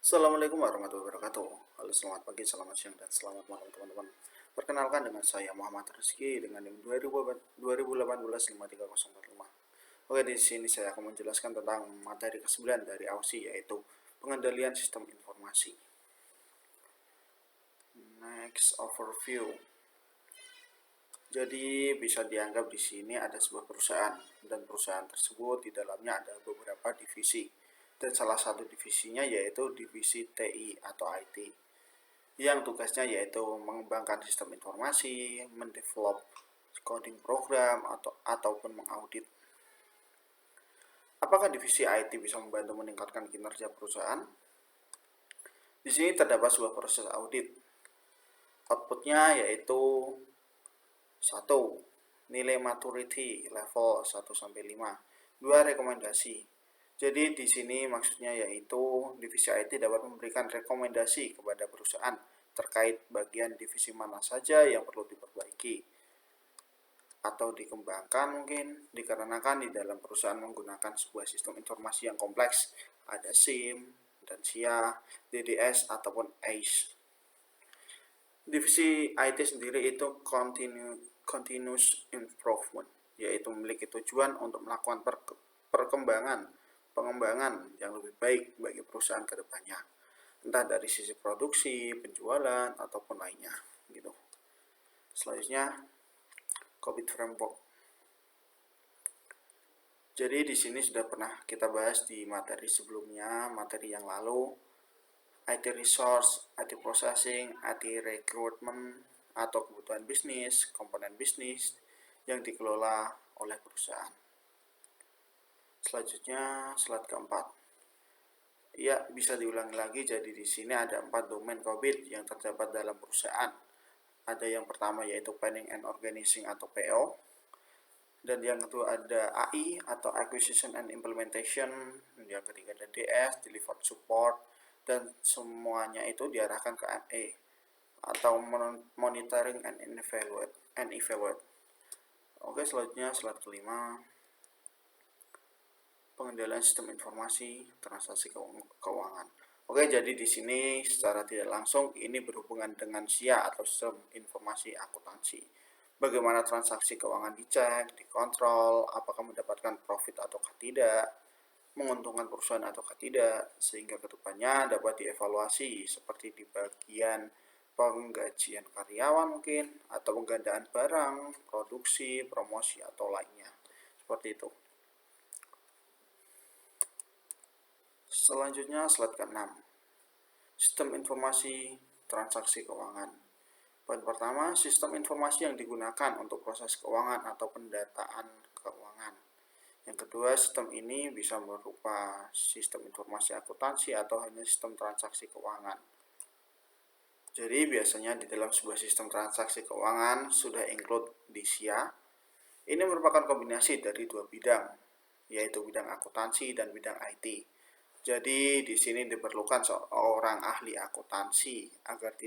Assalamualaikum warahmatullahi wabarakatuh. Halo, selamat pagi, selamat siang, dan selamat malam teman-teman. Perkenalkan dengan saya Muhammad Rizky dengan NIM 2018-53045. Oke, di sini saya akan menjelaskan tentang materi ke-9 dari AUSI, yaitu pengendalian sistem informasi. Next, overview. Jadi bisa dianggap di sini ada sebuah perusahaan, dan perusahaan tersebut di dalamnya ada beberapa divisi. Dan salah satu divisinya yaitu divisi TI atau IT, yang tugasnya yaitu mengembangkan sistem informasi, mendevelop coding program ataupun mengaudit. Apakah divisi IT bisa membantu meningkatkan kinerja perusahaan? Di sini terdapat sebuah proses audit. Outputnya yaitu satu, nilai maturity level 1-5. Dua, rekomendasi. Jadi di sini maksudnya yaitu divisi IT dapat memberikan rekomendasi kepada perusahaan terkait bagian divisi mana saja yang perlu diperbaiki atau dikembangkan, mungkin dikarenakan di dalam perusahaan menggunakan sebuah sistem informasi yang kompleks, ada SIM dan SIA, DDS ataupun ACE. Divisi IT sendiri itu continuous improvement, yaitu memiliki tujuan untuk melakukan pengembangan yang lebih baik bagi perusahaan ke depannya, entah dari sisi produksi, penjualan ataupun lainnya gitu. Selanjutnya, COVID framework. Jadi di sini sudah pernah kita bahas di materi sebelumnya, materi yang lalu, IT resource, IT processing, IT recruitment atau kebutuhan bisnis, komponen bisnis yang dikelola oleh perusahaan. Selanjutnya, slide keempat. Ya, bisa diulang lagi. Jadi di sini ada 4 domain COVID yang terdapat dalam perusahaan. Ada yang pertama yaitu planning and organizing atau PO. Dan yang kedua ada AI atau acquisition and implementation. Yang ketiga ada DS, delivered support. Dan semuanya itu diarahkan ke ME atau monitoring and evaluate. Oke, selanjutnya slide kelima. Pengendalian sistem informasi transaksi keuangan. Oke, jadi di sini secara tidak langsung ini berhubungan dengan SIA atau sistem informasi akuntansi. Bagaimana transaksi keuangan dicek, dikontrol, apakah mendapatkan profit ataukah tidak, menguntungkan perusahaan ataukah tidak, sehingga kedepannya dapat dievaluasi seperti di bagian penggajian karyawan mungkin, atau penggandaan barang, produksi, promosi, atau lainnya. Seperti itu. Selanjutnya slide ke-6. Sistem informasi transaksi keuangan. Poin pertama, sistem informasi yang digunakan untuk proses keuangan atau pendataan keuangan. Yang kedua, sistem ini bisa berupa sistem informasi akuntansi atau hanya sistem transaksi keuangan. Jadi biasanya di dalam sebuah sistem transaksi keuangan sudah include di SIA. Ini merupakan kombinasi dari dua bidang, yaitu bidang akuntansi dan bidang IT. Jadi di sini diperlukan seorang ahli akuntansi agar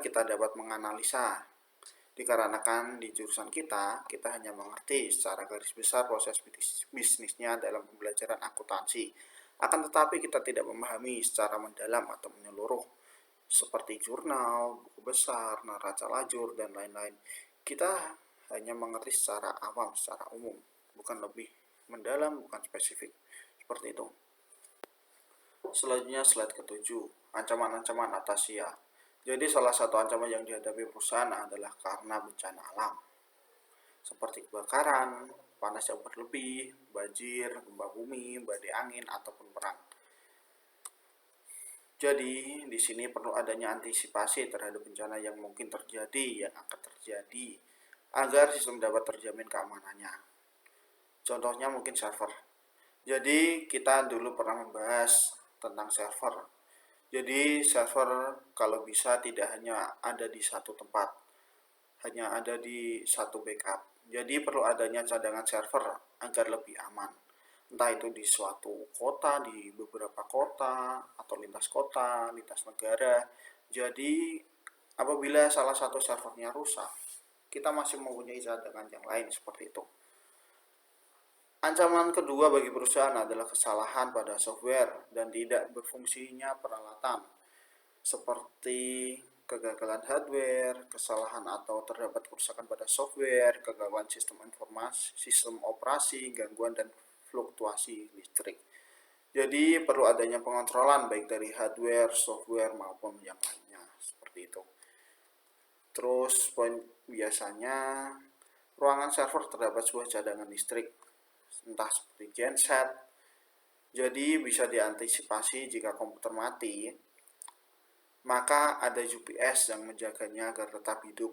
kita dapat menganalisa. Dikarenakan di jurusan kita hanya mengerti secara garis besar proses bisnisnya dalam pembelajaran akuntansi. Akan tetapi kita tidak memahami secara mendalam atau menyeluruh seperti jurnal, buku besar, neraca lajur, dan lain-lain. Kita hanya mengerti secara awam, secara umum, bukan lebih mendalam, bukan spesifik. Seperti itu. Selanjutnya slide ke-7, ancaman-ancaman atas SIA. Jadi salah satu ancaman yang dihadapi perusahaan adalah karena bencana alam, seperti kebakaran, panas yang berlebih, banjir, gempa bumi, badai angin, ataupun perang. Jadi di sini perlu adanya antisipasi terhadap bencana yang mungkin terjadi, yang akan terjadi, agar sistem dapat terjamin keamanannya. Contohnya mungkin server. Jadi kita dulu pernah membahas tentang server. Jadi server kalau bisa tidak hanya ada di satu tempat, hanya ada di satu backup. Jadi perlu adanya cadangan server agar lebih aman. Entah itu di suatu kota, di beberapa kota, atau lintas kota, lintas negara. Jadi apabila salah satu servernya rusak, kita masih mempunyai cadangan yang lain seperti itu. Ancaman kedua bagi perusahaan adalah kesalahan pada software dan tidak berfungsinya peralatan, seperti kegagalan hardware, kesalahan atau terdapat kerusakan pada software, kegagalan sistem informasi, sistem operasi, gangguan dan fluktuasi listrik. Jadi perlu adanya pengontrolan baik dari hardware, software maupun yang lainnya, seperti itu. Terus poin biasanya ruangan server terdapat sebuah cadangan listrik, entah seperti genset. Jadi bisa diantisipasi jika komputer mati, maka ada UPS yang menjaganya agar tetap hidup.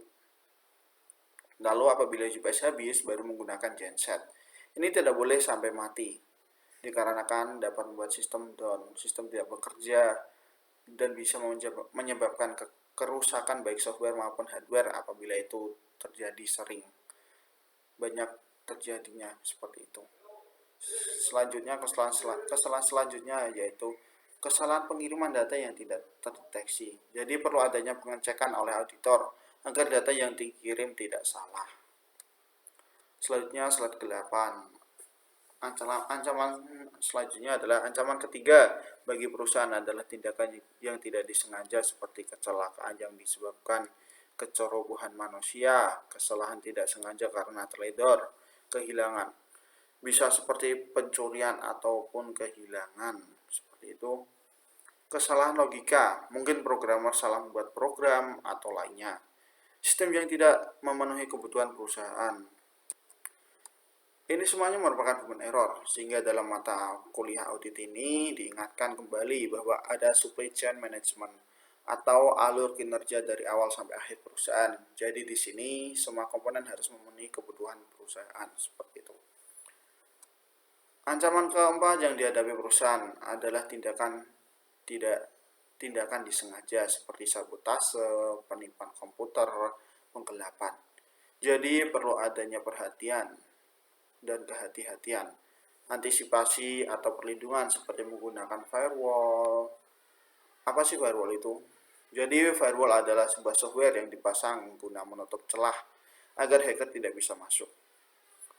Lalu apabila UPS habis, baru menggunakan genset. Ini tidak boleh sampai mati, dikarenakan dapat membuat sistem down, sistem tidak bekerja, dan bisa menyebabkan kerusakan baik software maupun hardware apabila itu terjadi sering. Banyak terjadinya seperti itu. Selanjutnya, kesalahan selanjutnya yaitu kesalahan pengiriman data yang tidak terdeteksi. Jadi perlu adanya pengecekan oleh auditor agar data yang dikirim tidak salah. Selanjutnya slide ke-8. Ancaman selanjutnya adalah ancaman ketiga bagi perusahaan adalah tindakan yang tidak disengaja seperti kecelakaan yang disebabkan kecerobohan manusia, kesalahan tidak sengaja karena teledor, kehilangan. Bisa seperti pencurian ataupun kehilangan, seperti itu. Kesalahan logika, mungkin programmer salah membuat program atau lainnya. Sistem yang tidak memenuhi kebutuhan perusahaan. Ini semuanya merupakan human error, sehingga dalam mata kuliah audit ini diingatkan kembali bahwa ada supply chain management atau alur kinerja dari awal sampai akhir perusahaan. Jadi di sini semua komponen harus memenuhi kebutuhan perusahaan, seperti itu. Ancaman keempat yang dihadapi perusahaan adalah tindakan disengaja seperti sabotase, penipuan komputer, penggelapan. Jadi perlu adanya perhatian dan kehati-hatian. Antisipasi atau perlindungan seperti menggunakan firewall. Apa sih firewall itu? Jadi firewall adalah sebuah software yang dipasang guna menutup celah agar hacker tidak bisa masuk.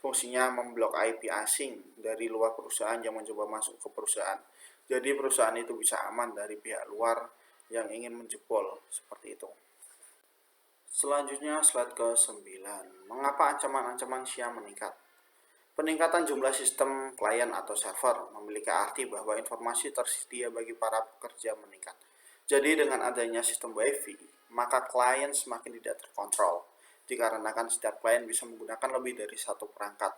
Fungsinya memblok IP asing dari luar perusahaan yang mencoba masuk ke perusahaan. Jadi perusahaan itu bisa aman dari pihak luar yang ingin menjebol, seperti itu. Selanjutnya slide ke-9. Mengapa ancaman-ancaman SIA meningkat? Peningkatan jumlah sistem klien atau server memiliki arti bahwa informasi tersedia bagi para pekerja meningkat. Jadi dengan adanya sistem WiFi, maka klien semakin tidak terkontrol, dikarenakan setiap klien bisa menggunakan lebih dari satu perangkat.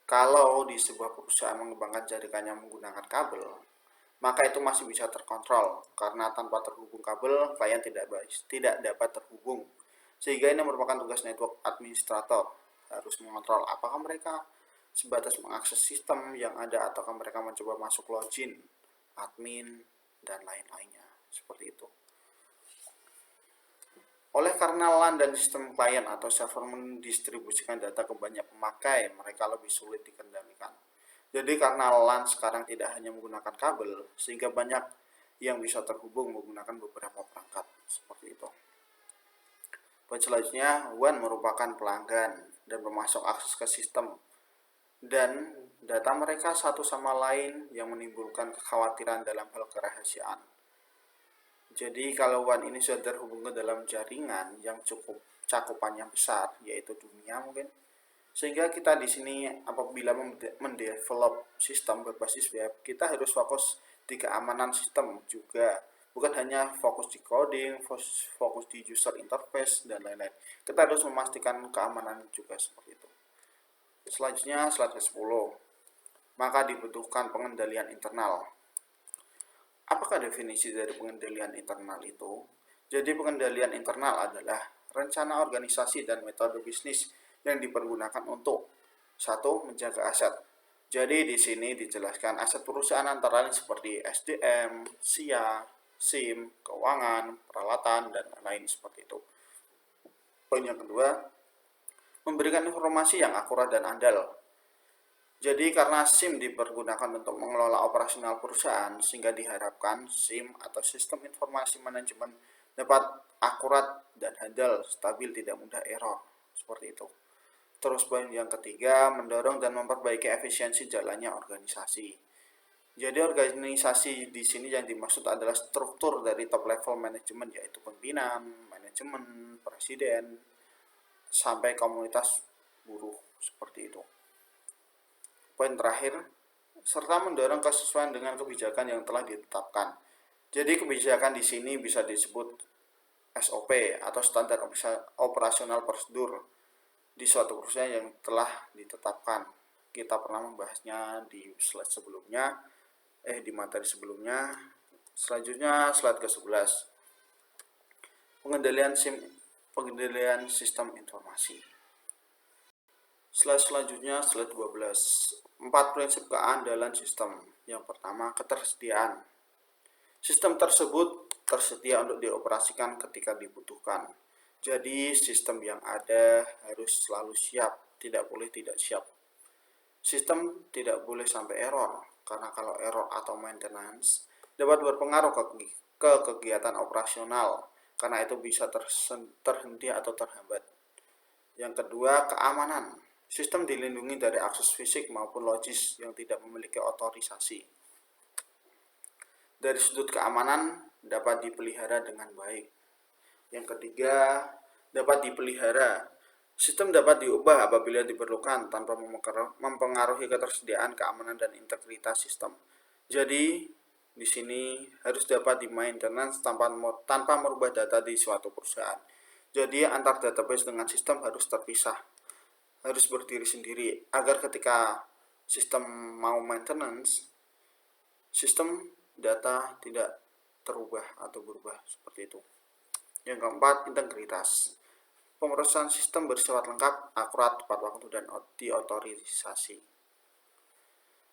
Kalau di sebuah perusahaan mengembangkan jaringannya menggunakan kabel, maka itu masih bisa terkontrol, karena tanpa terhubung kabel, klien tidak dapat terhubung. Sehingga ini merupakan tugas network administrator, harus mengontrol apakah mereka sebatas mengakses sistem yang ada ataukah mereka mencoba masuk login, admin, dan lain-lainnya. Seperti itu. Oleh karena LAN dan sistem klien atau server mendistribusikan data ke banyak pemakai, mereka lebih sulit dikendalikan. Jadi karena LAN sekarang tidak hanya menggunakan kabel, sehingga banyak yang bisa terhubung menggunakan beberapa perangkat. Seperti itu. Poin selanjutnya, WAN merupakan pelanggan dan pemasok akses ke sistem. Dan data mereka satu sama lain yang menimbulkan kekhawatiran dalam hal kerahasiaan. Jadi kalau WAN ini sudah terhubung ke dalam jaringan yang cukup cakupannya besar, yaitu dunia mungkin, sehingga kita di sini apabila mendevelop sistem berbasis web, kita harus fokus di keamanan sistem juga, bukan hanya fokus di coding, fokus di user interface dan lain-lain. Kita harus memastikan keamanan juga seperti itu. Selanjutnya slide ke-10. Maka dibutuhkan pengendalian internal. Apakah definisi dari pengendalian internal itu? Jadi pengendalian internal adalah rencana organisasi dan metode bisnis yang dipergunakan untuk satu, menjaga aset. Jadi di sini dijelaskan aset perusahaan antara lain seperti SDM, SIA, SIM, keuangan, peralatan, dan lain seperti itu. Poin yang kedua, memberikan informasi yang akurat dan andal. Jadi karena SIM dipergunakan untuk mengelola operasional perusahaan, sehingga diharapkan SIM atau sistem informasi manajemen dapat akurat dan handal, stabil, tidak mudah error. Seperti itu. Terus poin yang ketiga, mendorong dan memperbaiki efisiensi jalannya organisasi. Jadi organisasi di sini yang dimaksud adalah struktur dari top level manajemen, yaitu pimpinan, manajemen, presiden, sampai komunitas buruh seperti itu. Poin terakhir, serta mendorong kesesuaian dengan kebijakan yang telah ditetapkan. Jadi kebijakan di sini bisa disebut SOP atau standar operasional prosedur di suatu perusahaan yang telah ditetapkan. Kita pernah membahasnya di slide sebelumnya, di materi sebelumnya. Selanjutnya slide ke-11. Pengendalian sistem informasi. Slide selanjutnya slide 12. 4 prinsip keandalan sistem. Yang pertama, ketersediaan. Sistem tersebut tersedia untuk dioperasikan ketika dibutuhkan. Jadi sistem yang ada harus selalu siap, tidak boleh tidak siap. Sistem tidak boleh sampai error, karena kalau error atau maintenance dapat berpengaruh ke kegiatan operasional, karena itu bisa terhenti atau terhambat. Yang kedua, keamanan. Sistem dilindungi dari akses fisik maupun logis yang tidak memiliki otorisasi. Dari sudut keamanan dapat dipelihara dengan baik. Yang ketiga, dapat dipelihara. Sistem dapat diubah apabila diperlukan tanpa mempengaruhi ketersediaan, keamanan, dan integritas sistem. Jadi, di sini harus dapat di-maintenance tanpa merubah data di suatu perusahaan. Jadi, antar database dengan sistem harus terpisah, harus berdiri sendiri, agar ketika sistem mau maintenance, sistem data tidak terubah atau berubah seperti itu. Yang keempat, integritas. Pemrosesan sistem bersifat lengkap, akurat, tepat waktu, dan diotorisasi.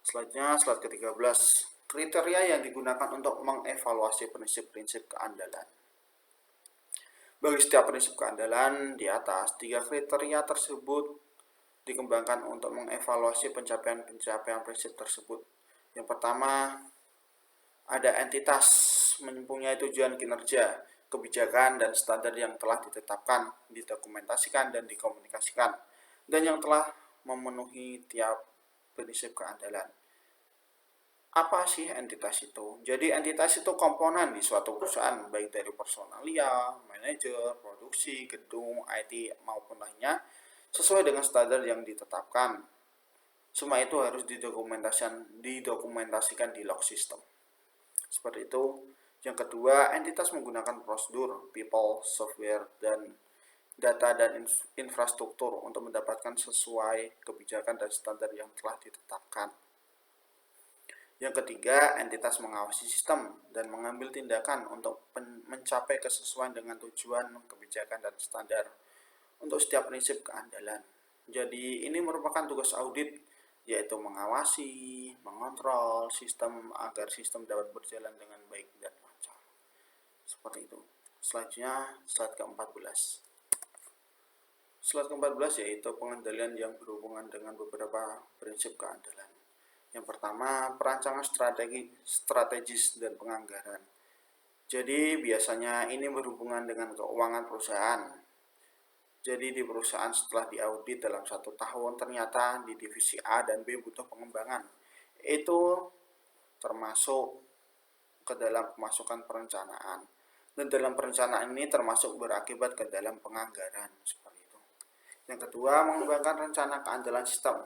Selanjutnya, slide ke-13. Kriteria yang digunakan untuk mengevaluasi prinsip-prinsip keandalan. Bagi setiap prinsip keandalan di atas, 3 kriteria tersebut dikembangkan untuk mengevaluasi pencapaian prinsip tersebut. Yang pertama, ada entitas mempunyai tujuan kinerja, kebijakan, dan standar yang telah ditetapkan, didokumentasikan, dan dikomunikasikan, dan yang telah memenuhi tiap prinsip keandalan. Apa sih entitas itu? Jadi entitas itu komponen di suatu perusahaan, baik dari personalia, manajer, produksi, gedung, IT, maupun lainnya, sesuai dengan standar yang ditetapkan. Semua itu harus didokumentasikan di log system. Seperti itu. Yang kedua, entitas menggunakan prosedur, people, software, dan data dan infrastruktur untuk mendapatkan sesuai kebijakan dan standar yang telah ditetapkan. Yang ketiga, entitas mengawasi sistem dan mengambil tindakan untuk mencapai kesesuaian dengan tujuan, kebijakan, dan standar untuk setiap prinsip keandalan. Jadi ini merupakan tugas audit, yaitu mengawasi, mengontrol sistem agar sistem dapat berjalan dengan baik dan lancar. Seperti itu. Selanjutnya, slide ke-14. Slide ke-14 yaitu pengendalian yang berhubungan dengan beberapa prinsip keandalan. Yang pertama, perancangan strategis dan penganggaran. Jadi biasanya ini berhubungan dengan keuangan perusahaan. Jadi di perusahaan setelah diaudit dalam 1 tahun, ternyata di divisi A dan B butuh pengembangan. Itu termasuk ke dalam pemasukan perencanaan. Dan dalam perencanaan ini termasuk berakibat ke dalam penganggaran. Seperti itu. Yang kedua, mengembangkan rencana keandalan sistem.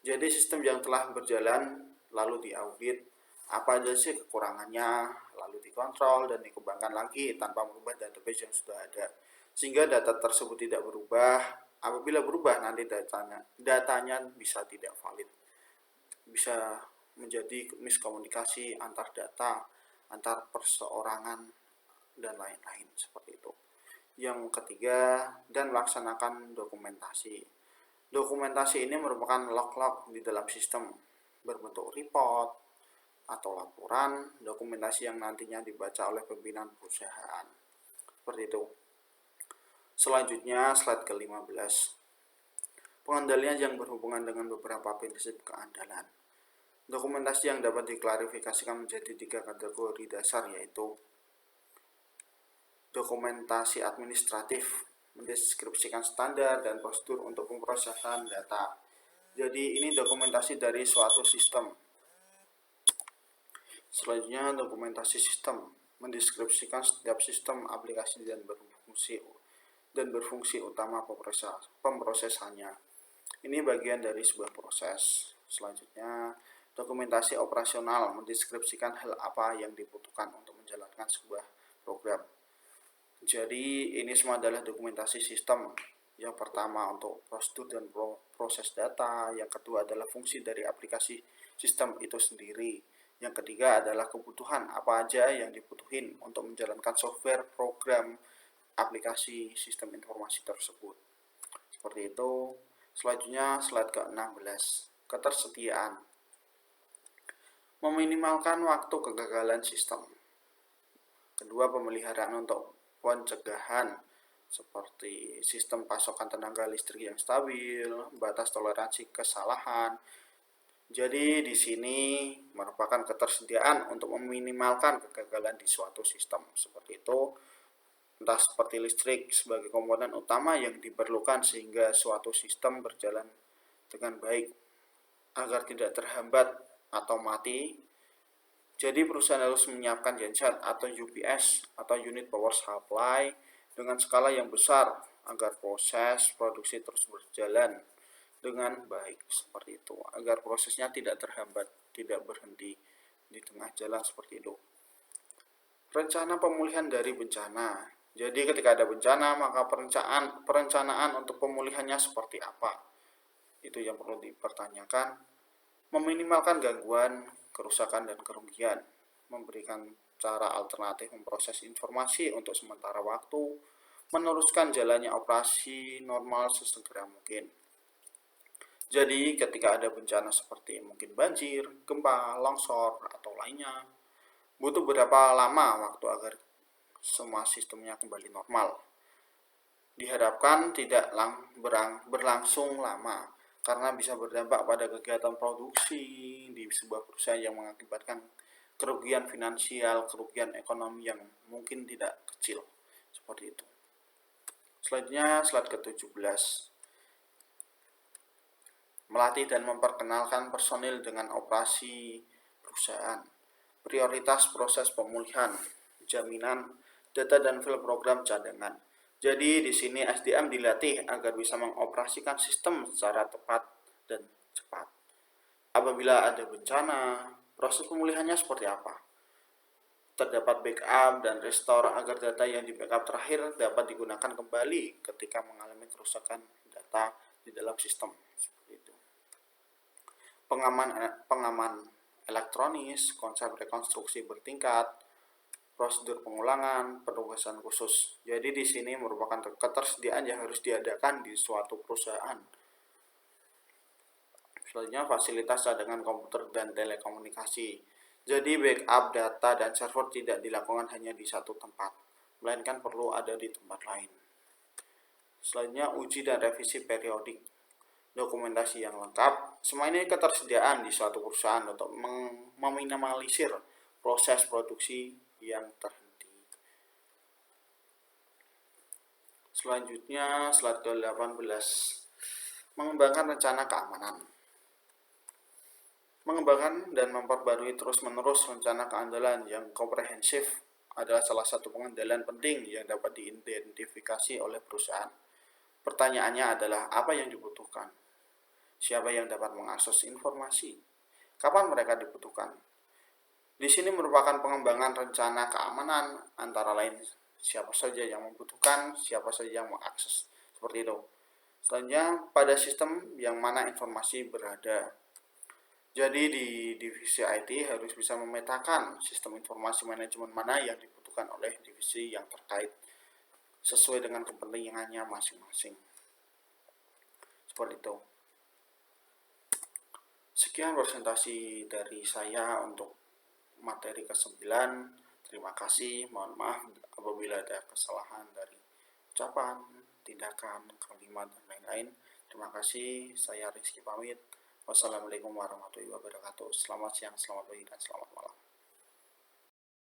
Jadi sistem yang telah berjalan lalu diaudit, apa aja sih kekurangannya, lalu dikontrol dan dikembangkan lagi tanpa merubah database yang sudah ada. Sehingga data tersebut tidak berubah. Apabila berubah nanti datanya bisa tidak valid. Bisa menjadi miskomunikasi antar data, antar perseorangan, dan lain-lain seperti itu. Yang ketiga, dan melaksanakan dokumentasi. Dokumentasi ini merupakan log-log di dalam sistem berbentuk report atau laporan, dokumentasi yang nantinya dibaca oleh pimpinan perusahaan. Seperti itu. Selanjutnya, slide ke-15. Pengendalian yang berhubungan dengan beberapa prinsip keandalan. Dokumentasi yang dapat diklarifikasikan menjadi 3 kategori dasar, yaitu dokumentasi administratif, mendeskripsikan standar dan prosedur untuk pemrosesan data. Jadi ini dokumentasi dari suatu sistem. Selanjutnya dokumentasi sistem mendeskripsikan setiap sistem, aplikasi dan berfungsi utama pemrosesannya. Ini bagian dari sebuah proses. Selanjutnya dokumentasi operasional mendeskripsikan hal apa yang dibutuhkan untuk menjalankan sebuah program. Jadi ini semua adalah dokumentasi sistem. Yang pertama untuk prosedur dan proses data, yang kedua adalah fungsi dari aplikasi sistem itu sendiri. Yang ketiga adalah kebutuhan apa aja yang dibutuhin untuk menjalankan software, program, aplikasi sistem informasi tersebut. Seperti itu. Selanjutnya slide ke-16, ketersediaan. Meminimalkan waktu kegagalan sistem. Kedua, pemeliharaan untuk pencegahan seperti sistem pasokan tenaga listrik yang stabil, batas toleransi kesalahan. Jadi di sini merupakan ketersediaan untuk meminimalkan kegagalan di suatu sistem. Seperti itu, entah seperti listrik sebagai komponen utama yang diperlukan sehingga suatu sistem berjalan dengan baik agar tidak terhambat atau mati. Jadi perusahaan harus menyiapkan genset atau UPS atau unit power supply dengan skala yang besar agar proses produksi terus berjalan dengan baik, seperti itu, agar prosesnya tidak terhambat, tidak berhenti di tengah jalan, seperti itu. Rencana pemulihan dari bencana. Jadi ketika ada bencana, maka perencanaan untuk pemulihannya seperti apa? Itu yang perlu dipertanyakan. Meminimalkan gangguan, kerusakan, dan kerugian. Memberikan cara alternatif memproses informasi untuk sementara waktu. Meneruskan jalannya operasi normal sesegera mungkin. Jadi ketika ada bencana seperti mungkin banjir, gempa, longsor, atau lainnya, butuh berapa lama waktu agar semua sistemnya kembali normal. Diharapkan tidak berlangsung lama, karena bisa berdampak pada kegiatan produksi di sebuah perusahaan yang mengakibatkan kerugian finansial, kerugian ekonomi yang mungkin tidak kecil. Seperti itu. Selanjutnya, slide ke-17. Melatih dan memperkenalkan personil dengan operasi perusahaan. Prioritas proses pemulihan, jaminan, data dan file program cadangan. Jadi di sini SDM dilatih agar bisa mengoperasikan sistem secara tepat dan cepat. Apabila ada bencana, proses pemulihannya seperti apa? Terdapat backup dan restore agar data yang di backup terakhir dapat digunakan kembali ketika mengalami kerusakan data di dalam sistem. Seperti itu. Pengaman elektronis, konsep rekonstruksi bertingkat, prosedur pengulangan, penugasan khusus. Jadi di sini merupakan ketersediaan yang harus diadakan di suatu perusahaan. Selanjutnya fasilitas cadangan komputer dan telekomunikasi. Jadi backup data dan server tidak dilakukan hanya di satu tempat, melainkan perlu ada di tempat lain. Selanjutnya uji dan revisi periodik. Dokumentasi yang lengkap. Semua ini ketersediaan di suatu perusahaan untuk meminimalisir proses produksi yang terhenti. Selanjutnya slide ke-18. Mengembangkan rencana keamanan. Mengembangkan dan memperbarui terus-menerus rencana keandalan yang komprehensif adalah salah satu pengandalan penting yang dapat diidentifikasi oleh perusahaan. Pertanyaannya adalah apa yang dibutuhkan? Siapa yang dapat mengakses informasi? Kapan mereka dibutuhkan? Di sini merupakan pengembangan rencana keamanan antara lain siapa saja yang membutuhkan, siapa saja yang mengakses. Seperti itu. Selanjutnya pada sistem yang mana informasi berada. Jadi di divisi IT harus bisa memetakan sistem informasi manajemen mana yang dibutuhkan oleh divisi yang terkait sesuai dengan kepentingannya masing-masing. Seperti itu. Sekian presentasi dari saya untuk materi ke-9. Terima kasih. Mohon maaf apabila ada kesalahan dari ucapan, tindakan, kalimat, dan lain-lain. Terima kasih. Saya Rizky pamit. Wassalamualaikum warahmatullahi wabarakatuh. Selamat siang, selamat pagi, dan selamat malam.